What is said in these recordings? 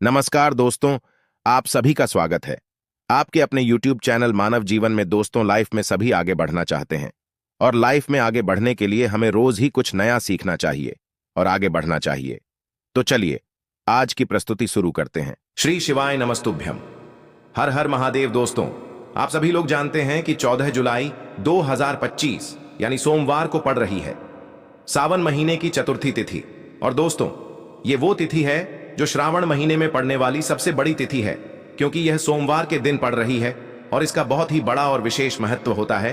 नमस्कार दोस्तों, आप सभी का स्वागत है। आपके अपने YouTube चैनल मानव जीवन में दोस्तों लाइफ में सभी आगे बढ़ना चाहते हैं और लाइफ में आगे बढ़ने के लिए हमें रोज ही कुछ नया सीखना चाहिए और आगे बढ़ना चाहिए। तो चलिए आज की प्रस्तुति शुरू करते हैं। श्री शिवाय नमस्तुभ्यम। हर हर महादेव। दोस्तों, आप सभी लोग जानते हैं कि 14 जुलाई 2025 यानी सोमवार को पड़ रही है सावन महीने की चतुर्थी तिथि। और दोस्तों, ये वो तिथि है जो श्रावण महीने में पड़ने वाली सबसे बड़ी तिथि है, क्योंकि यह सोमवार के दिन पड़ रही है और इसका बहुत ही बड़ा और विशेष महत्व होता है।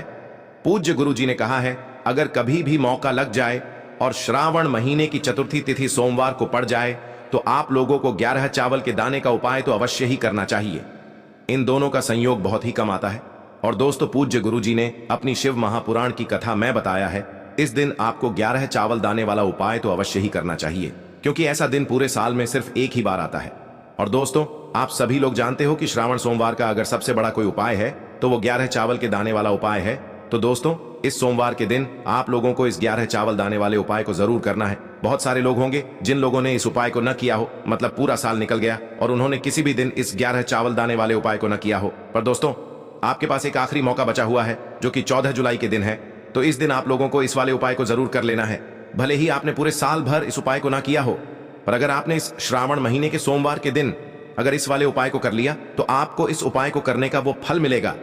पूज्य गुरु जी ने कहा है, अगर कभी भी मौका लग जाए और श्रावण महीने की चतुर्थी तिथि सोमवार को पड़ जाए तो आप लोगों को 11 चावल के दाने का उपाय तो अवश्य ही करना चाहिए। इन दोनों का संयोग बहुत ही कम आता है। और दोस्तों, पूज्य गुरु जी ने अपनी शिव महापुराण की कथा में बताया है, इस दिन आपको 11 चावल दाने वाला उपाय तो अवश्य ही करना चाहिए, क्योंकि ऐसा दिन पूरे साल में सिर्फ एक ही बार आता है। और दोस्तों, आप सभी लोग जानते हो कि श्रावण सोमवार का अगर सबसे बड़ा कोई उपाय है तो वो 11 चावल के दाने वाला उपाय है। तो दोस्तों, इस सोमवार के दिन आप लोगों को इस 11 चावल दाने वाले उपाय को जरूर करना है। बहुत सारे लोग होंगे जिन लोगों ने इस उपाय को न किया हो, मतलब पूरा साल निकल गया और उन्होंने किसी भी दिन इस 11 चावल दाने वाले उपाय को न किया हो। पर दोस्तों, आपके पास एक आखिरी मौका बचा हुआ है जो कि 14 जुलाई के दिन है। तो इस दिन आप लोगों को इस वाले उपाय को जरूर कर लेना है। भले ही आपने पूरे साल भर इस उपाय को ना किया हो, पर अगर आपने इस श्रावण महीने के सोमवार के दिन अगर इस वाले उपाय को कर लिया तो आपको इस उपाय को करने का वो फल मिलेगा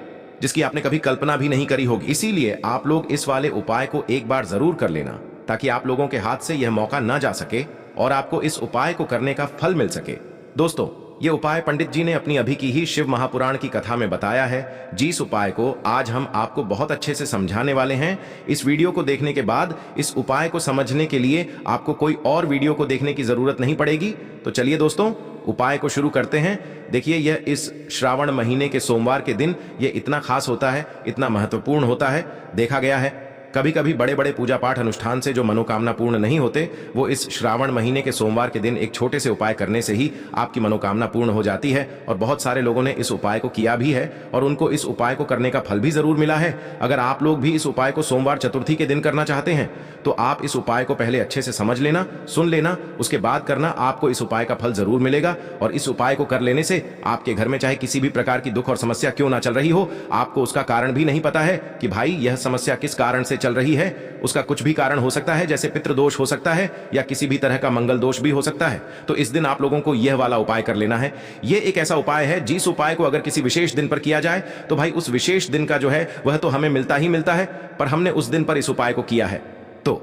जिसकी आपने कभी कल्पना भी नहीं करी होगी। इसीलिए आप लोग इस वाले उपाय को एक बार जरूर कर लेना, ताकि आप लोगों के हाथ से यह मौका ना जा सके और आपको इस उपाय को करने का फल मिल सके। दोस्तों, ये उपाय पंडित जी ने अपनी अभी की ही शिव महापुराण की कथा में बताया है, जिस उपाय को आज हम आपको बहुत अच्छे से समझाने वाले हैं। इस वीडियो को देखने के बाद इस उपाय को समझने के लिए आपको कोई और वीडियो को देखने की जरूरत नहीं पड़ेगी। तो चलिए दोस्तों, उपाय को शुरू करते हैं। देखिए, यह इस श्रावण महीने के सोमवार के दिन ये इतना खास होता है, इतना महत्वपूर्ण होता है। देखा गया है कभी कभी बड़े बड़े पूजा पाठ अनुष्ठान से जो मनोकामना पूर्ण नहीं होते, वो इस श्रावण महीने के सोमवार के दिन एक छोटे से उपाय करने से ही आपकी मनोकामना पूर्ण हो जाती है। और बहुत सारे लोगों ने इस उपाय को किया भी है और उनको इस उपाय को करने का फल भी जरूर मिला है। अगर आप लोग भी इस उपाय को सोमवार चतुर्थी के दिन करना चाहते हैं तो आप इस उपाय को पहले अच्छे से समझ लेना, सुन लेना, उसके बाद करना। आपको इस उपाय का फल जरूर मिलेगा और इस उपाय को कर लेने से आपके घर में चाहे किसी भी प्रकार की दुख और समस्या क्यों ना चल रही हो, आपको उसका कारण भी नहीं पता है कि भाई यह समस्या किस कारण से चल रही है। उसका कुछ भी कारण हो सकता है, जैसे पितृदोष हो सकता है या किसी भी तरह का मंगल दोष भी हो सकता है। तो इस दिन आप लोगों को यह वाला उपाय कर लेना है। यह एक ऐसा उपाय है जिस उपाय को अगर किसी विशेष दिन पर किया जाए तो भाई उस विशेष दिन का जो है वह तो हमें मिलता ही मिलता है, पर हमने उस दिन पर इस उपाय को किया है तो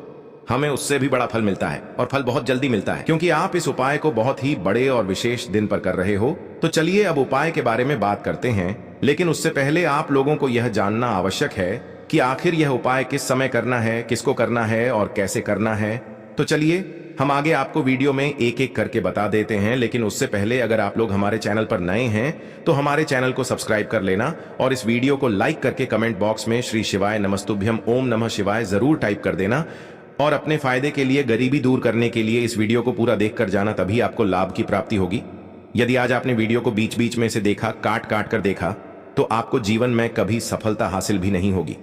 हमें उससे भी बड़ा फल मिलता है और फल बहुत जल्दी मिलता है, क्योंकि आप इस उपाय को बहुत ही बड़े और विशेष दिन पर कर रहे हो। तो चलिए अब उपाय के बारे में बात करते हैं, लेकिन उससे पहले आप लोगों को यह जानना आवश्यक है कि आखिर यह उपाय किस समय करना है, किसको करना है और कैसे करना है। तो चलिए हम आगे आपको वीडियो में एक एक करके बता देते हैं, लेकिन उससे पहले अगर आप लोग हमारे चैनल पर नए हैं तो हमारे चैनल को सब्सक्राइब कर लेना और इस वीडियो को लाइक करके कमेंट बॉक्स में श्री शिवाय नमस्तुभ्यम ओम नमः शिवाय जरूर टाइप कर देना। और अपने फायदे के लिए, गरीबी दूर करने के लिए इस वीडियो को पूरा देख कर जाना, तभी आपको लाभ की प्राप्ति होगी। यदि आज आपने वीडियो को बीच बीच में से देखा, काट काट कर देखा, तो आपको जीवन में कभी सफलता हासिल भी नहीं होगी।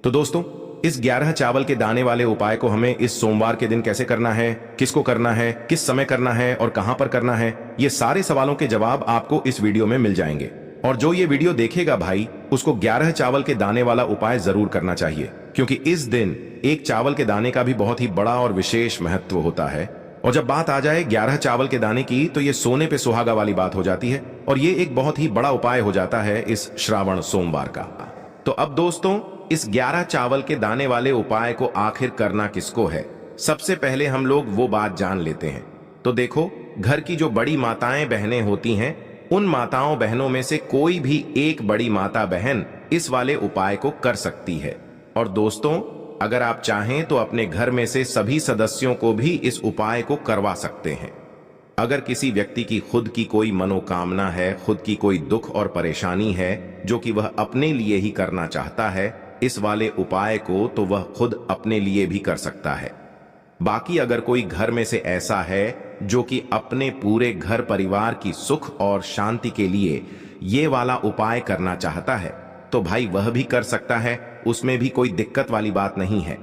तो दोस्तों, इस 11 चावल के दाने वाले उपाय को हमें इस सोमवार के दिन कैसे करना है, किसको करना है, किस समय करना है और कहां पर करना है, ये सारे सवालों के जवाब आपको इस वीडियो में मिल जाएंगे। और जो ये वीडियो देखेगा भाई, उसको 11 चावल के दाने वाला उपाय जरूर करना चाहिए, क्योंकि इस दिन एक चावल के दाने का भी बहुत ही बड़ा और विशेष महत्व होता है। और जब बात आ जाए 11 चावल के दाने की, तो ये सोने पे सुहागा वाली बात हो जाती है और ये एक बहुत ही बड़ा उपाय हो जाता है इस श्रावण सोमवार का। तो अब दोस्तों, इस 11 चावल के दाने वाले उपाय को आखिर करना किसको है, सबसे पहले हम लोग वो बात जान लेते हैं। तो देखो, घर की जो बड़ी माताएं बहनें होती हैं, उन माताओं बहनों में से कोई भी एक बड़ी माता बहन इस वाले उपाय को कर सकती है। और दोस्तों, अगर आप चाहें तो अपने घर में से सभी सदस्यों को भी इस उपाय को करवा सकते हैं। अगर किसी व्यक्ति की खुद की कोई मनोकामना है, खुद की कोई दुख और परेशानी है जो कि वह अपने लिए ही करना चाहता है इस वाले उपाय को, तो वह खुद अपने लिए भी कर सकता है। बाकी अगर कोई घर में से ऐसा है जो कि अपने पूरे घर परिवार की सुख और शांति के लिए ये वाला उपाय करना चाहता है, तो भाई वह भी कर सकता है, उसमें भी कोई दिक्कत वाली बात नहीं है।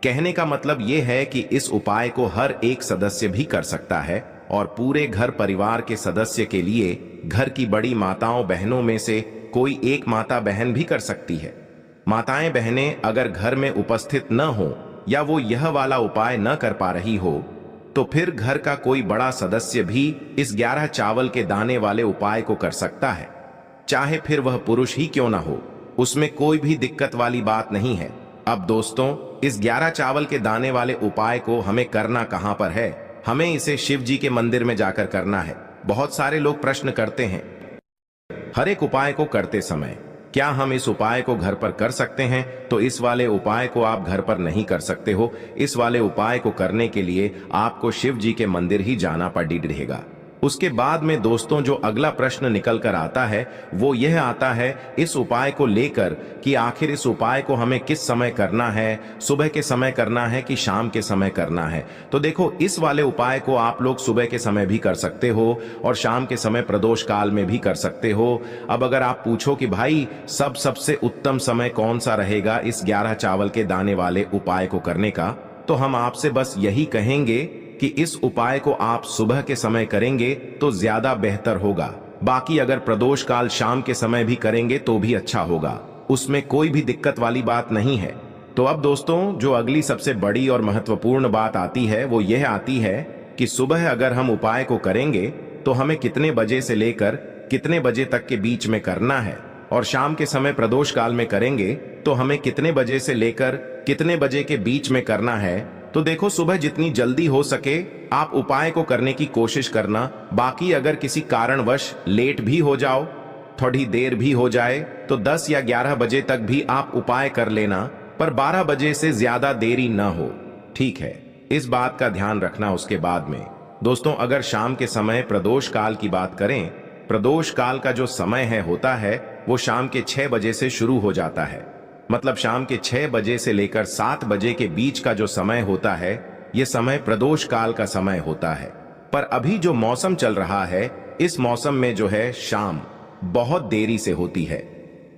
कहने का मतलब यह है कि इस उपाय को हर एक सदस्य भी कर सकता है, और पूरे घर परिवार के सदस्य के लिए घर की बड़ी माताओं बहनों में से कोई एक माता बहन भी कर सकती है। माताएं बहनें अगर घर में उपस्थित न हो या वो यह वाला उपाय न कर पा रही हो तो फिर घर का कोई बड़ा सदस्य भी इस 11 चावल के दाने वाले उपाय को कर सकता है, चाहे फिर वह पुरुष ही क्यों ना हो, उसमें कोई भी दिक्कत वाली बात नहीं है। अब दोस्तों, इस 11 चावल के दाने वाले उपाय को हमें करना कहां पर है? हमें इसे शिव जी के मंदिर में जाकर करना है। बहुत सारे लोग प्रश्न करते हैं हर एक उपाय को करते समय क्या हम इस उपाय को घर पर कर सकते हैं? तो इस वाले उपाय को आप घर पर नहीं कर सकते हो। इस वाले उपाय को करने के लिए आपको शिव जी के मंदिर ही जाना पड़ेगा। उसके बाद में दोस्तों जो अगला प्रश्न निकल कर आता है वो यह आता है इस उपाय को लेकर कि आखिर इस उपाय को हमें किस समय करना है, सुबह के समय करना है कि शाम के समय करना है? तो देखो, इस वाले उपाय को आप लोग सुबह के समय भी कर सकते हो और शाम के समय प्रदोष काल में भी कर सकते हो। अब अगर आप पूछो कि भाई सबसे उत्तम समय कौन सा रहेगा इस 11 चावल के दाने वाले उपाय को करने का, तो हम आपसे बस यही कहेंगे कि इस उपाय को आप सुबह के समय करेंगे तो ज्यादा बेहतर होगा। बाकी अगर प्रदोष काल शाम के समय भी करेंगे तो भी अच्छा होगा, उसमें कोई भी दिक्कत वाली बात नहीं है। तो अब दोस्तों जो अगली सबसे बड़ी और महत्वपूर्ण बात आती है वो यह आती है कि सुबह अगर हम उपाय को करेंगे तो हमें कितने बजे से लेकर कितने बजे तक के बीच में करना है, और शाम के समय प्रदोष काल में करेंगे तो हमें कितने बजे से लेकर कितने बजे के बीच में करना है। तो देखो, सुबह जितनी जल्दी हो सके आप उपाय को करने की कोशिश करना। बाकी अगर किसी कारणवश लेट भी हो जाओ, थोड़ी देर भी हो जाए, तो 10 या 11 बजे तक भी आप उपाय कर लेना, पर 12 बजे से ज्यादा देरी न हो, ठीक है? इस बात का ध्यान रखना। उसके बाद में दोस्तों अगर शाम के समय प्रदोष काल की बात करें, प्रदोष काल का जो समय होता है वो शाम के 6 बजे से शुरू हो जाता है। मतलब शाम के 6 बजे से लेकर 7 बजे के बीच का जो समय होता है ये समय प्रदोष काल का समय होता है। पर अभी जो मौसम चल रहा है इस मौसम में जो है शाम बहुत देरी से होती है,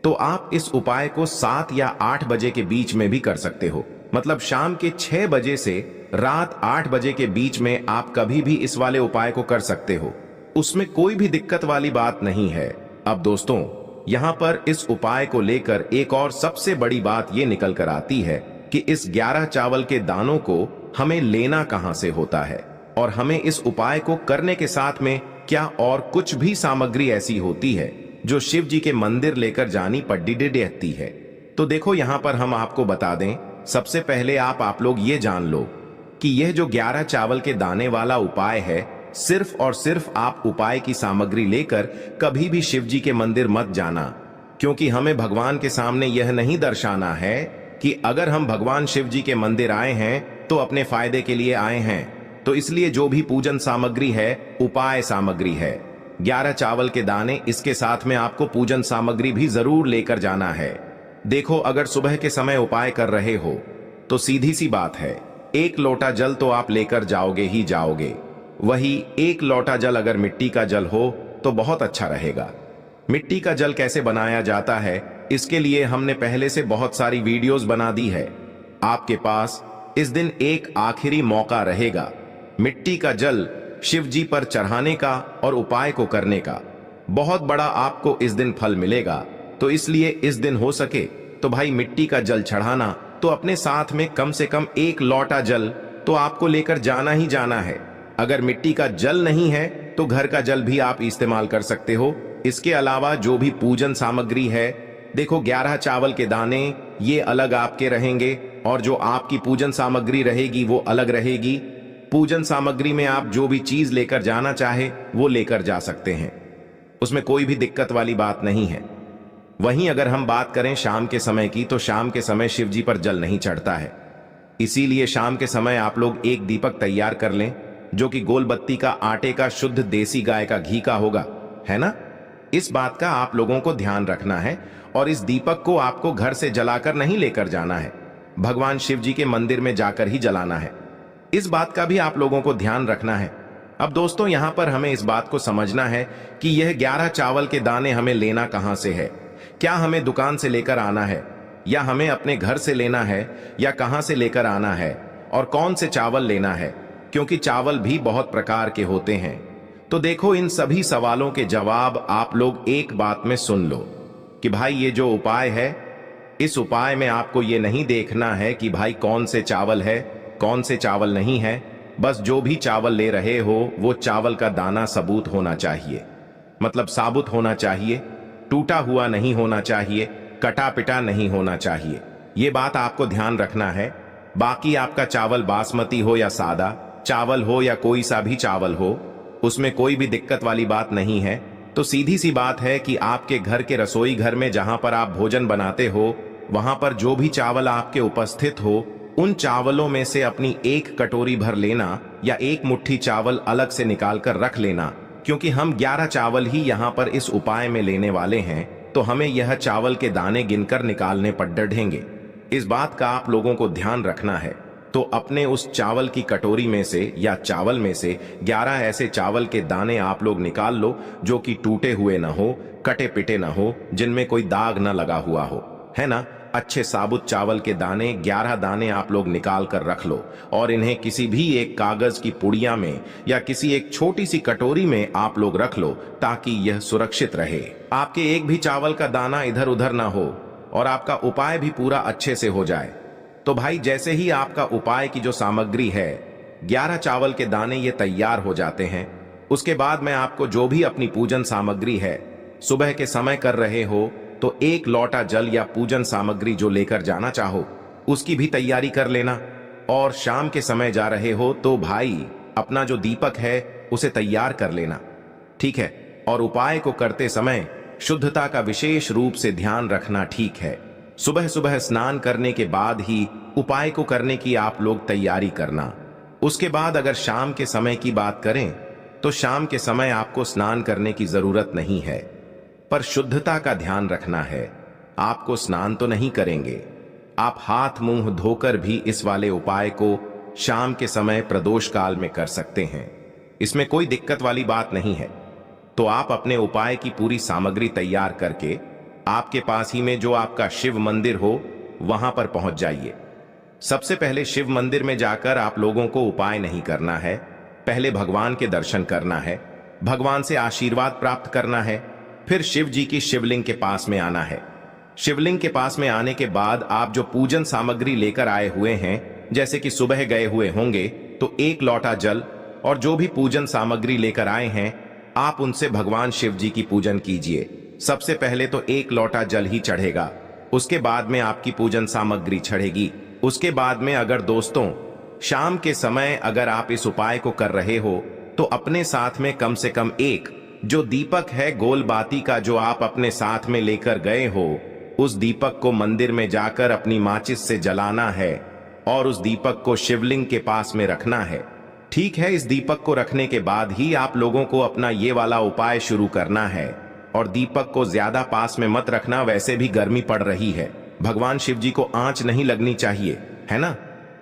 तो आप इस उपाय को 7 या 8 बजे के बीच में भी कर सकते हो। मतलब शाम के 6 बजे से रात 8 बजे के बीच में आप कभी भी इस वाले उपाय को कर सकते हो, उसमें कोई भी दिक्कत वाली बात नहीं है। अब दोस्तों यहां पर इस उपाय को लेकर एक और सबसे बड़ी बात यह निकल कर आती है कि इस 11 चावल के दानों को हमें लेना कहां से होता है, और हमें इस उपाय को करने के साथ में क्या और कुछ भी सामग्री ऐसी होती है जो शिव जी के मंदिर लेकर जानी पड़ती है। तो देखो यहां पर हम आपको बता दें, सबसे पहले आप लोग ये जान लो कि यह जो 11 चावल के दाने वाला उपाय है, सिर्फ और सिर्फ आप उपाय की सामग्री लेकर कभी भी शिव जी के मंदिर मत जाना, क्योंकि हमें भगवान के सामने यह नहीं दर्शाना है कि अगर हम भगवान शिव जी के मंदिर आए हैं तो अपने फायदे के लिए आए हैं। तो इसलिए जो भी पूजन सामग्री है उपाय सामग्री है, 11 चावल के दाने, इसके साथ में आपको पूजन सामग्री भी जरूर लेकर जाना है। देखो अगर सुबह के समय उपाय कर रहे हो तो सीधी सी बात है, 1 लोटा जल तो आप लेकर जाओगे ही जाओगे। वही 1 लोटा जल अगर मिट्टी का जल हो तो बहुत अच्छा रहेगा। मिट्टी का जल कैसे बनाया जाता है इसके लिए हमने पहले से बहुत सारी वीडियोस बना दी है। आपके पास इस दिन एक आखिरी मौका रहेगा मिट्टी का जल शिव जी पर चढ़ाने का और उपाय को करने का। बहुत बड़ा आपको इस दिन फल मिलेगा, तो इसलिए इस दिन हो सके तो भाई मिट्टी का जल चढ़ाना, तो अपने साथ में कम से कम 1 लोटा जल तो आपको लेकर जाना ही जाना है। अगर मिट्टी का जल नहीं है तो घर का जल भी आप इस्तेमाल कर सकते हो। इसके अलावा जो भी पूजन सामग्री है, देखो 11 चावल के दाने ये अलग आपके रहेंगे और जो आपकी पूजन सामग्री रहेगी वो अलग रहेगी। पूजन सामग्री में आप जो भी चीज लेकर जाना चाहे वो लेकर जा सकते हैं, उसमें कोई भी दिक्कत वाली बात नहीं है। वहीं अगर हम बात करें शाम के समय की, तो शाम के समय शिव जी पर जल नहीं चढ़ता है, इसीलिए शाम के समय आप लोग एक दीपक तैयार कर लें जो कि गोल बत्ती का आटे का शुद्ध देसी गाय का घी का होगा, है ना? इस बात का आप लोगों को ध्यान रखना है, और इस दीपक को आपको घर से जलाकर नहीं लेकर जाना है, भगवान शिव जी के मंदिर में जाकर ही जलाना है। इस बात का भी आप लोगों को ध्यान रखना है। अब दोस्तों यहां पर हमें इस बात को समझना है कि यह 11 चावल के दाने हमें लेना कहां से है। क्या हमें दुकान से लेकर आना है, या हमें अपने घर से लेना है, या कहां से लेकर आना है, और कौन से चावल लेना है? क्योंकि चावल भी बहुत प्रकार के होते हैं। तो देखो, इन सभी सवालों के जवाब आप लोग एक बात में सुन लो कि भाई ये जो उपाय है, इस उपाय में आपको ये नहीं देखना है कि भाई कौन से चावल है, कौन से चावल नहीं है। बस जो भी चावल ले रहे हो वो चावल का दाना सबूत होना चाहिए, मतलब साबुत होना चाहिए, टूटा हुआ नहीं होना चाहिए, कटा पिटा नहीं होना चाहिए। ये बात आपको ध्यान रखना है। बाकी आपका चावल बासमती हो या सादा चावल हो या कोई सा भी चावल हो, उसमें कोई भी दिक्कत वाली बात नहीं है। तो सीधी सी बात है कि आपके घर के रसोई घर में जहां पर आप भोजन बनाते हो, वहां पर जो भी चावल आपके उपस्थित हो, उन चावलों में से अपनी एक कटोरी भर लेना या एक मुट्ठी चावल अलग से निकाल कर रख लेना। क्योंकि हम 11 चावल ही यहाँ पर इस उपाय में लेने वाले हैं, तो हमें यह चावल के दाने गिनकर निकालने पड़ डरेंगे। इस बात का आप लोगों को ध्यान रखना है। तो अपने उस चावल की कटोरी में से या चावल में से 11 ऐसे चावल के दाने आप लोग निकाल लो जो कि टूटे हुए ना हो, कटे पिटे ना हो, जिनमें कोई दाग ना लगा हुआ हो, है ना। अच्छे साबुत चावल के दाने 11 दाने आप लोग निकाल कर रख लो और इन्हें किसी भी एक कागज की पुड़िया में या किसी एक छोटी सी कटोरी में आप लोग रख लो, ताकि यह सुरक्षित रहे। आपके एक भी चावल का दाना इधर उधर ना हो और आपका उपाय भी पूरा अच्छे से हो जाए। तो भाई जैसे ही आपका उपाय की जो सामग्री है, 11 चावल के दाने ये तैयार हो जाते हैं, उसके बाद मैं आपको जो भी अपनी पूजन सामग्री है, सुबह के समय कर रहे हो तो 1 लोटा जल या पूजन सामग्री जो लेकर जाना चाहो उसकी भी तैयारी कर लेना। और शाम के समय जा रहे हो तो भाई अपना जो दीपक है उसे तैयार कर लेना, ठीक है। और उपाय को करते समय शुद्धता का विशेष रूप से ध्यान रखना, ठीक है। सुबह सुबह स्नान करने के बाद ही उपाय को करने की आप लोग तैयारी करना। उसके बाद अगर शाम के समय की बात करें तो शाम के समय आपको स्नान करने की जरूरत नहीं है, पर शुद्धता का ध्यान रखना है। आपको स्नान तो नहीं करेंगे, आप हाथ मुंह धोकर भी इस वाले उपाय को शाम के समय प्रदोष काल में कर सकते हैं। इसमें कोई दिक्कत वाली बात नहीं है। तो आप अपने उपाय की पूरी सामग्री तैयार करके आपके पास ही में जो आपका शिव मंदिर हो वहां पर पहुंच जाइए। सबसे पहले शिव मंदिर में जाकर आप लोगों को उपाय नहीं करना है, पहले भगवान के दर्शन करना है, भगवान से आशीर्वाद प्राप्त करना है, फिर शिव जी की शिवलिंग के पास में आना है। शिवलिंग के पास में आने के बाद आप जो पूजन सामग्री लेकर आए हुए हैं, जैसे कि सुबह गए हुए होंगे तो 1 लोटा जल और जो भी पूजन सामग्री लेकर आए हैं, आप उनसे भगवान शिव जी की पूजन कीजिए। सबसे पहले तो 1 लोटा जल ही चढ़ेगा, उसके बाद में आपकी पूजन सामग्री चढ़ेगी। उसके बाद में अगर दोस्तों शाम के समय अगर आप इस उपाय को कर रहे हो तो अपने साथ में कम से कम एक जो दीपक है गोल बाती का जो आप अपने साथ में लेकर गए हो, उस दीपक को मंदिर में जाकर अपनी माचिस से जलाना है और उस दीपक को शिवलिंग के पास में रखना है, ठीक है। इस दीपक को रखने के बाद ही आप लोगों को अपना ये वाला उपाय शुरू करना है। और दीपक को ज्यादा पास में मत रखना, वैसे भी गर्मी पड़ रही है, भगवान शिव जी को आंच नहीं लगनी चाहिए, है ना।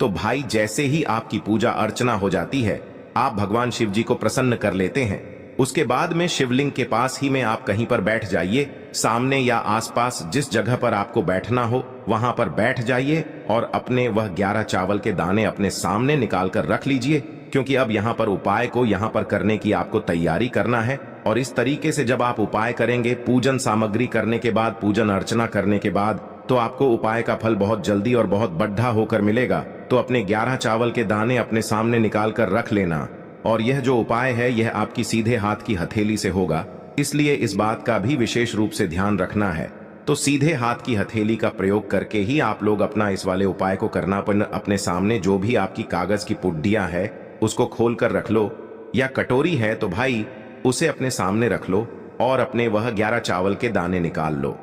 तो भाई जैसे ही आपकी पूजा अर्चना हो जाती है, आप भगवान शिव जी को प्रसन्न कर लेते हैं। उसके बाद में शिवलिंग के पास ही में आप कहीं पर बैठ जाइए, सामने या आसपास जिस जगह पर आपको बैठना हो वहां पर बैठ जाइए और अपने वह 11 चावल के दाने अपने सामने निकाल कर रख लीजिए, क्योंकि अब यहाँ पर उपाय को यहाँ पर करने की आपको तैयारी करना है। और इस तरीके से जब आप उपाय करेंगे, पूजन सामग्री करने के बाद, पूजन अर्चना करने के बाद, तो आपको उपाय का फल बहुत जल्दी और बहुत बढ़ा होकर मिलेगा। तो अपने 11 चावल के दाने अपने सामने निकाल कर रख लेना। और यह जो उपाय है यह आपकी सीधे हाथ की हथेली से होगा, इसलिए इस बात का भी विशेष रूप से ध्यान रखना है। तो सीधे हाथ की हथेली का प्रयोग करके ही आप लोग अपना इस वाले उपाय को करना। पर अपने सामने जो भी आपकी कागज की पुड्डियां है उसको खोल कर रख लो, या कटोरी है तो भाई उसे अपने सामने रख लो और अपने वह 11 चावल के दाने निकाल लो,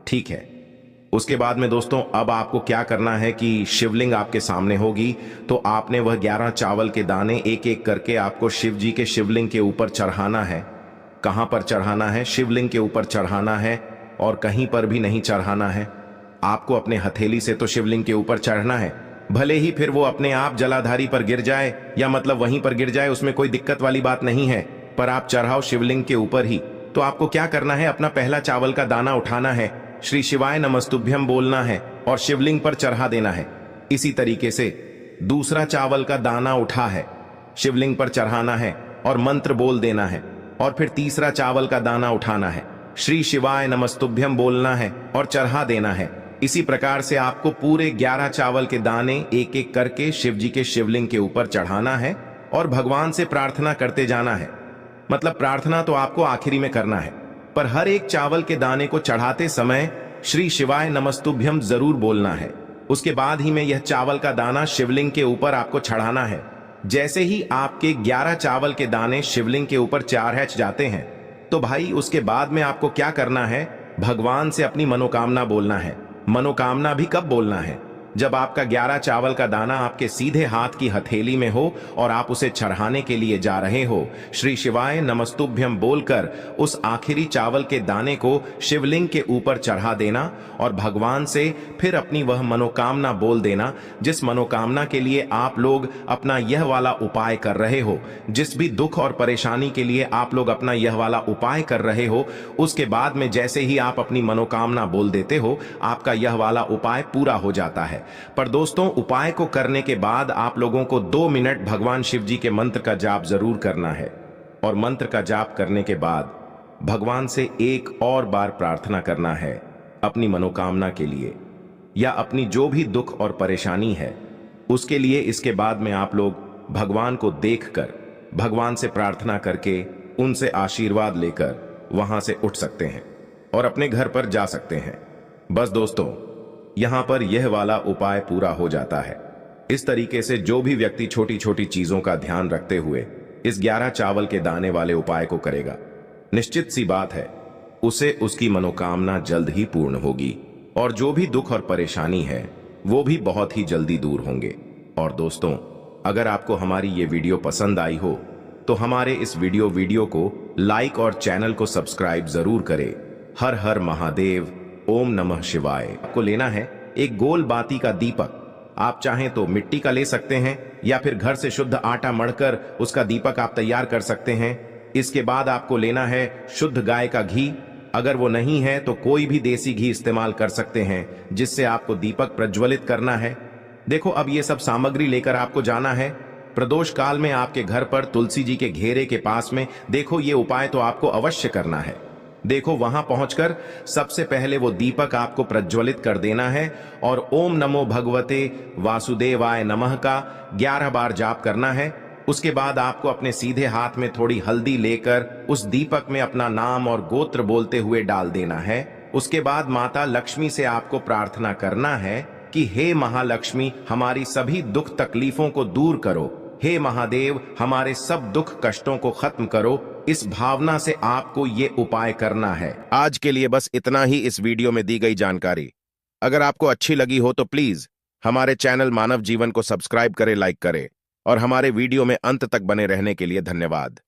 ठीक है। उसके बाद में दोस्तों अब आपको क्या करना है कि शिवलिंग आपके सामने होगी, तो आपने वह 11 चावल के दाने एक एक करके आपको शिव जी के शिवलिंग के ऊपर चढ़ाना है। कहां पर चढ़ाना है? शिवलिंग के ऊपर चढ़ाना है और कहीं पर भी नहीं चढ़ाना है। आपको अपने हथेली से तो शिवलिंग के ऊपर चढ़ना है, भले ही फिर वो अपने आप जलाधारी पर गिर जाए या मतलब वहीं पर गिर जाए, उसमें कोई दिक्कत वाली बात नहीं है, पर आप चढ़ाओ शिवलिंग के ऊपर ही। तो आपको क्या करना है, अपना पहला चावल का दाना उठाना है, श्री शिवाय नमस्तुभ्यम बोलना है और शिवलिंग पर चढ़ा देना है। इसी तरीके से दूसरा चावल का दाना उठा है, शिवलिंग पर चढ़ाना है और मंत्र बोल देना है। और फिर तीसरा चावल का दाना उठाना है, श्री शिवाय नमस्तुभ्यम बोलना है और चढ़ा देना है। इसी प्रकार से आपको पूरे 11 चावल के दाने एक एक करके शिव जी के शिवलिंग के ऊपर चढ़ाना है और भगवान से प्रार्थना करते जाना है। मतलब प्रार्थना तो आपको आखिरी में करना है, पर हर एक चावल के दाने को चढ़ाते समय श्री शिवाय नमस्तुभ्यम जरूर बोलना है। उसके बाद ही में यह चावल का दाना शिवलिंग के ऊपर आपको चढ़ाना है। जैसे ही आपके 11 चावल के दाने शिवलिंग के ऊपर चढ़ जाते हैं, तो भाई उसके बाद में आपको क्या करना है, भगवान से अपनी मनोकामना बोलना है। मनोकामना भी कब बोलना है, जब आपका 11 चावल का दाना आपके सीधे हाथ की हथेली में हो और आप उसे चढ़ाने के लिए जा रहे हो। श्री शिवाय नमस्तुभ्यम बोलकर उस आखिरी चावल के दाने को शिवलिंग के ऊपर चढ़ा देना और भगवान से फिर अपनी वह मनोकामना बोल देना, जिस मनोकामना के लिए आप लोग अपना यह वाला उपाय कर रहे हो। जिस भी दुख और परेशानी के लिए आप लोग अपना यह वाला उपाय कर रहे हो, उसके बाद में जैसे ही आप अपनी मनोकामना बोल देते हो, आपका यह वाला उपाय पूरा हो जाता है। पर दोस्तों, उपाय को करने के बाद आप लोगों को 2 मिनट भगवान शिव जी के मंत्र का जाप जरूर करना है। और मंत्र का जाप करने के बाद भगवान से एक और बार प्रार्थना करना है अपनी मनोकामना के लिए, या अपनी जो भी दुख और परेशानी है उसके लिए। इसके बाद में आप लोग भगवान को देखकर, भगवान से प्रार्थना करके, उनसे आशीर्वाद लेकर वहां से उठ सकते हैं और अपने घर पर जा सकते हैं। बस दोस्तों, यहां पर यह वाला उपाय पूरा हो जाता है। इस तरीके से जो भी व्यक्ति छोटी छोटी चीजों का ध्यान रखते हुए इस 11 चावल के दाने वाले उपाय को करेगा, निश्चित सी बात है उसे उसकी मनोकामना जल्द ही पूर्ण होगी और जो भी दुख और परेशानी है वो भी बहुत ही जल्दी दूर होंगे। और दोस्तों, अगर आपको हमारी ये वीडियो पसंद आई हो तो हमारे इस वीडियो को लाइक और चैनल को सब्सक्राइब जरूर करें। हर हर महादेव, ओम नमः शिवाय। आपको लेना है एक गोल बाती का दीपक। आप चाहें तो मिट्टी का ले सकते हैं या फिर घर से शुद्ध आटा मढ़कर उसका दीपक आप तैयार कर सकते हैं। इसके बाद आपको लेना है शुद्ध गाय का घी। अगर वो नहीं है तो कोई भी देसी घी इस्तेमाल कर सकते हैं, जिससे आपको दीपक प्रज्वलित करना है। देखो, अब ये सब सामग्री लेकर आपको जाना है प्रदोष काल में आपके घर पर तुलसी जी के घेरे के पास में। देखो, ये उपाय तो आपको अवश्य करना है। देखो, वहां पहुंचकर सबसे पहले वो दीपक आपको प्रज्वलित कर देना है और ओम नमो भगवते वासुदेवाय नमः का 11 बार जाप करना है। उसके बाद आपको अपने सीधे हाथ में थोड़ी हल्दी लेकर उस दीपक में अपना नाम और गोत्र बोलते हुए डाल देना है। उसके बाद माता लक्ष्मी से आपको प्रार्थना करना है कि हे महालक्ष्मी, हमारी सभी दुख तकलीफों को दूर करो। हे महादेव, हमारे सब दुख कष्टों को खत्म करो। इस भावना से आपको ये उपाय करना है। आज के लिए बस इतना ही इस वीडियो में दी गई जानकारी। अगर आपको अच्छी लगी हो तो प्लीज हमारे चैनल मानव जीवन को सब्सक्राइब करें, लाइक करें और हमारे वीडियो में अंत तक बने रहने के लिए धन्यवाद।